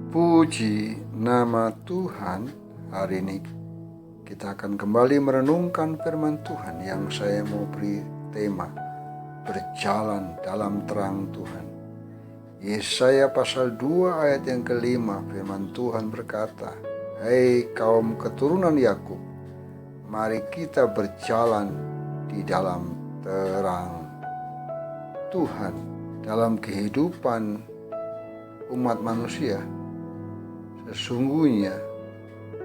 Puji nama Tuhan. Hari ini kita akan kembali merenungkan firman Tuhan yang saya mau beri tema berjalan dalam terang Tuhan. Yesaya pasal 2 ayat yang kelima, firman Tuhan berkata, "Hai kaum keturunan Yakub, mari kita berjalan di dalam terang Tuhan." Dalam kehidupan umat manusia, sesungguhnya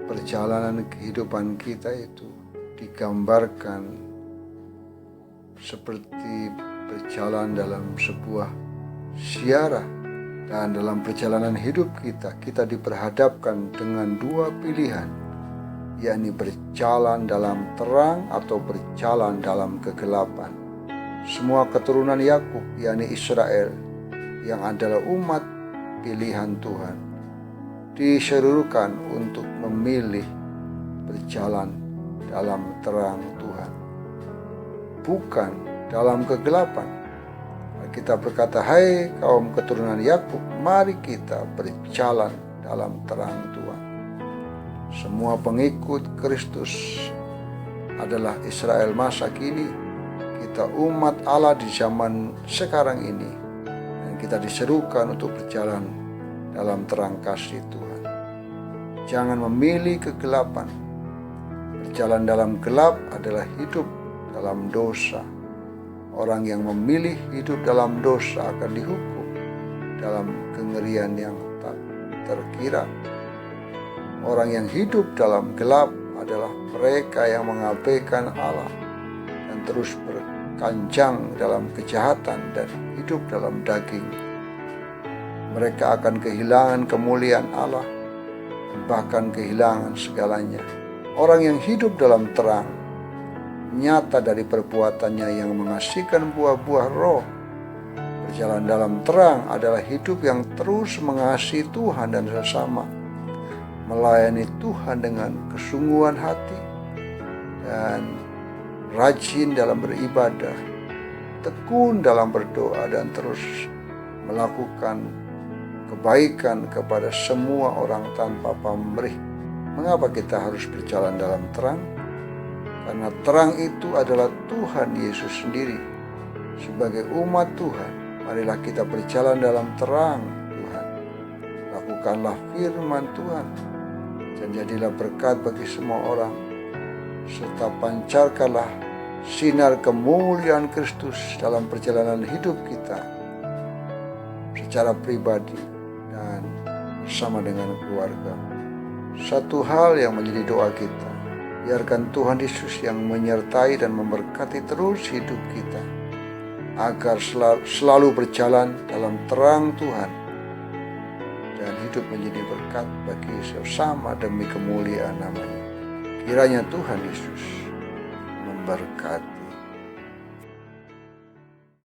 perjalanan kehidupan kita itu digambarkan seperti berjalan dalam sebuah ziarah. Dan dalam perjalanan hidup kita diperhadapkan dengan dua pilihan, yakni berjalan dalam terang atau berjalan dalam kegelapan. Semua keturunan Yakub, yakni Israel, yang adalah umat pilihan Tuhan, diserukan untuk memilih berjalan dalam terang Tuhan, bukan dalam kegelapan. Kita berkata, "Hai kaum keturunan Yakub, mari kita berjalan dalam terang Tuhan." Semua pengikut Kristus adalah Israel masa kini. Kita umat Allah di zaman sekarang ini, dan kita diserukan untuk berjalan dalam terang kasih Tuhan. Jangan memilih kegelapan. Berjalan dalam gelap adalah hidup dalam dosa. Orang yang memilih hidup dalam dosa akan dihukum dalam kengerian yang tak terkira. Orang yang hidup dalam gelap adalah mereka yang mengabaikan Allah dan terus berkanjang dalam kejahatan dan hidup dalam daging. Mereka akan kehilangan kemuliaan Allah dan bahkan kehilangan segalanya. Orang yang hidup dalam terang nyata dari perbuatannya yang menghasilkan buah-buah roh. Berjalan dalam terang adalah hidup yang terus mengasihi Tuhan dan sesama, melayani Tuhan dengan kesungguhan hati, dan rajin dalam beribadah, tekun dalam berdoa, dan terus melakukan kebaikan kepada semua orang tanpa pamrih. Mengapa kita harus berjalan dalam terang? Karena terang itu adalah Tuhan Yesus sendiri. Sebagai umat Tuhan, marilah kita berjalan dalam terang Tuhan. Lakukanlah firman Tuhan dan jadilah berkat bagi semua orang, serta pancarkanlah sinar kemuliaan Kristus dalam perjalanan hidup kita secara pribadi dan bersama dengan keluarga. Satu hal yang menjadi doa kita, biarkan Tuhan Yesus yang menyertai dan memberkati terus hidup kita, agar selalu berjalan dalam terang Tuhan dan hidup menjadi berkat bagi sesama demi kemuliaan nama-Nya. Kiranya Tuhan Yesus memberkati.